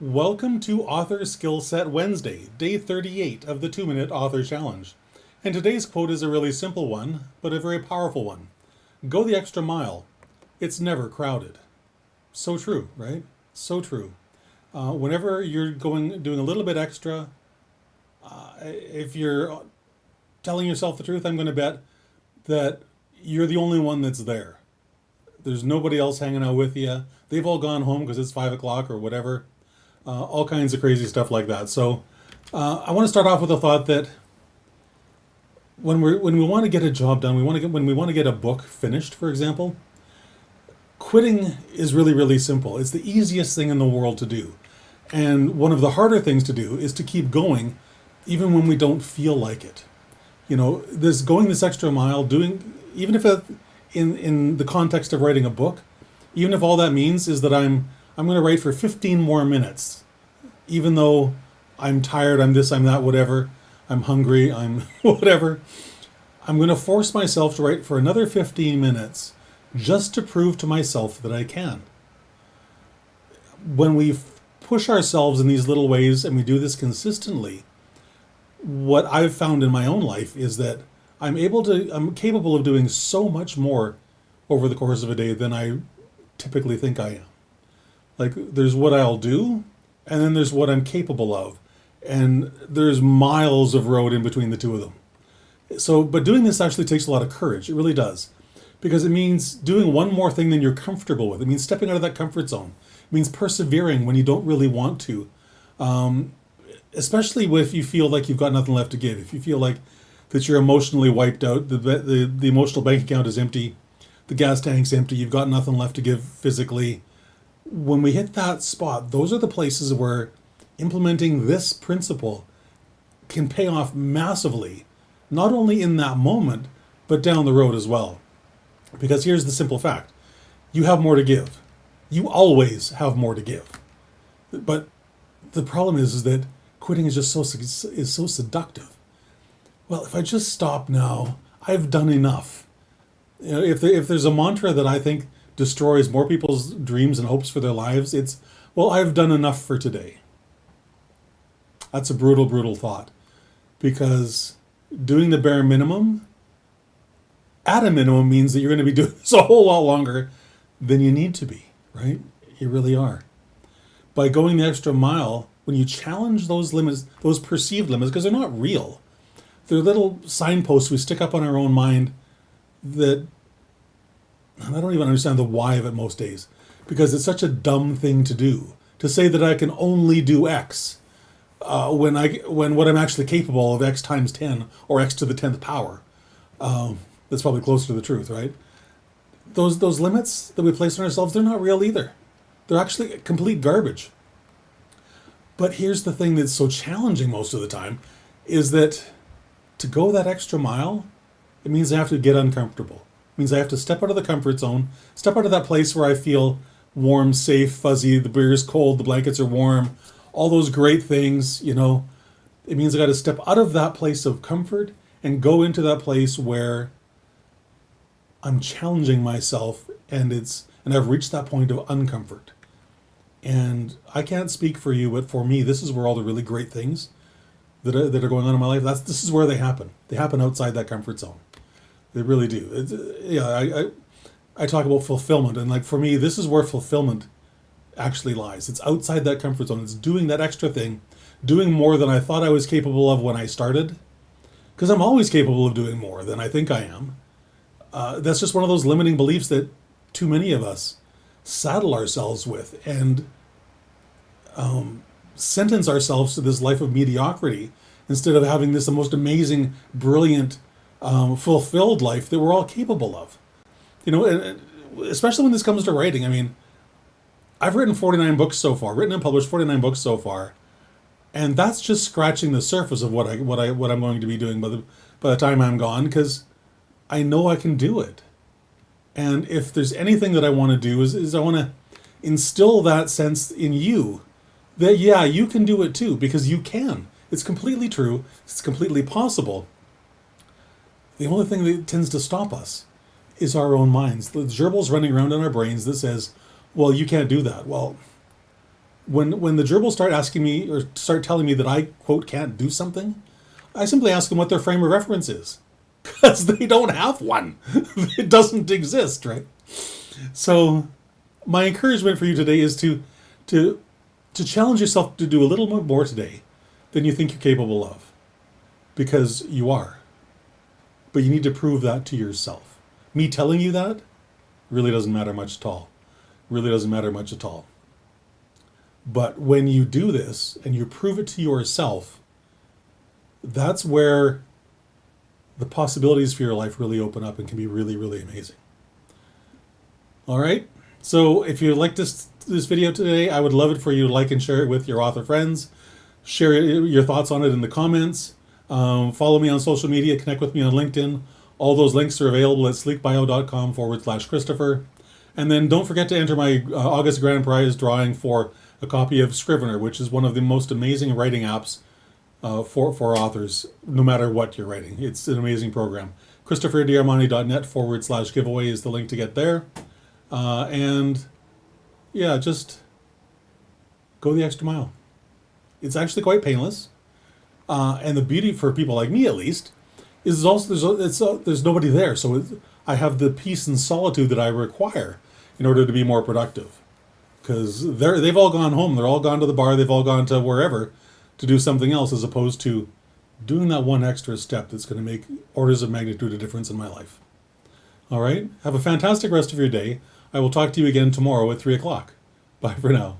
Welcome to Author Skill Set Wednesday, day 38 of the 2-Minute Author Challenge. And today's quote is a really simple one, but a very powerful one. Go the extra mile. It's never crowded. So true, right? So true. Whenever you're doing a little bit extra, if you're telling yourself the truth, I'm going to bet that you're the only one that's there. There's nobody else hanging out with you. They've all gone home because it's 5 o'clock or whatever. All kinds of crazy stuff like that. So I want to start off with a thought that when we want to get a job done, when we want to get a book finished, for example, quitting is really, really simple. It's the easiest thing in the world to do. And one of the harder things to do is to keep going even when we don't feel like it. You know, this extra mile, even if in the context of writing a book, even if all that means is that I'm going to write for 15 more minutes, even though I'm tired, I'm this, I'm that, whatever, I'm hungry, I'm whatever. I'm going to force myself to write for another 15 minutes just to prove to myself that I can. When we push ourselves in these little ways and we do this consistently, what I've found in my own life is that I'm capable of doing so much more over the course of a day than I typically think I am. Like, there's what I'll do, and then there's what I'm capable of. And there's miles of road in between the two of them. So, but doing this actually takes a lot of courage. It really does. Because it means doing one more thing than you're comfortable with. It means stepping out of that comfort zone. It means persevering when you don't really want to. Especially if you feel like you've got nothing left to give. If you feel like that you're emotionally wiped out, the emotional bank account is empty, the gas tank's empty, you've got nothing left to give physically. When we hit that spot, those are the places where implementing this principle can pay off massively, not only in that moment, but down the road as well. Because here's the simple fact. You have more to give. You always have more to give. But the problem is that quitting is just so seductive. Well, if I just stop now, I've done enough. You know, if there's a mantra that I think destroys more people's dreams and hopes for their lives, it's, well, I've done enough for today. That's a brutal, brutal thought. Because doing the bare minimum, at a minimum, means that you're going to be doing this a whole lot longer than you need to be, right? You really are. By going the extra mile, when you challenge those limits, those perceived limits, because they're not real, they're little signposts we stick up on our own mind that I don't even understand the why of it most days, because it's such a dumb thing to do, to say that I can only do X when what I'm actually capable of X times 10 or X to the 10th power. That's probably closer to the truth, right? Those limits that we place on ourselves, they're not real either. They're actually complete garbage. But here's the thing that's so challenging most of the time, is that to go that extra mile, it means I have to get uncomfortable. It means I have to step out of the comfort zone, step out of that place where I feel warm, safe, fuzzy, the beer is cold, the blankets are warm, all those great things, you know. It means I got to step out of that place of comfort and go into that place where I'm challenging myself and I've reached that point of uncomfort. And I can't speak for you, but for me, this is where all the really great things that are going on in my life, this is where they happen. They happen outside that comfort zone. They really do. I talk about fulfillment, and like for me, this is where fulfillment actually lies. It's outside that comfort zone. It's doing that extra thing, doing more than I thought I was capable of when I started, because I'm always capable of doing more than I think I am. That's just one of those limiting beliefs that too many of us saddle ourselves with and sentence ourselves to this life of mediocrity instead of having this the most amazing, brilliant, fulfilled life that we're all capable of. You know, and especially when this comes to writing. I mean, I've written 49 books so far, written and published 49 books so far, and that's just scratching the surface of what I'm going to be doing by the time I'm gone, because I know I can do it. And if there's anything that I want to do is I want to instill that sense in you that, yeah, you can do it too, because you can. It's completely true. It's completely possible. The only thing that tends to stop us is our own minds. The gerbil's running around in our brains that says, well, you can't do that. Well, When the gerbils start asking me or start telling me that I, quote, can't do something, I simply ask them what their frame of reference is. Because they don't have one. It doesn't exist, right? So my encouragement for you today is to to challenge yourself to do a little bit more today than you think you're capable of. Because you are. But you need to prove that to yourself. Me telling you that really doesn't matter much at all. Really doesn't matter much at all. But when you do this and you prove it to yourself, that's where the possibilities for your life really open up and can be really, really amazing. All right. So if you like this video today, I would love it for you to like and share it with your author friends. Share your thoughts on it in the comments. Follow me on social media. Connect with me on LinkedIn. All those links are available at sleekbio.com/Christopher. And then don't forget to enter my August Grand Prize drawing for a copy of Scrivener, which is one of the most amazing writing apps for authors, no matter what you're writing. It's an amazing program. ChristopherDiarmani.net/giveaway is the link to get there. And yeah, just go the extra mile. It's actually quite painless. And the beauty for people like me, at least, is also there's nobody there. So I have the peace and solitude that I require in order to be more productive. Because they've all gone home. They're all gone to the bar. They've all gone to wherever to do something else, as opposed to doing that one extra step that's going to make orders of magnitude a difference in my life. All right? Have a fantastic rest of your day. I will talk to you again tomorrow at 3 o'clock. Bye for now.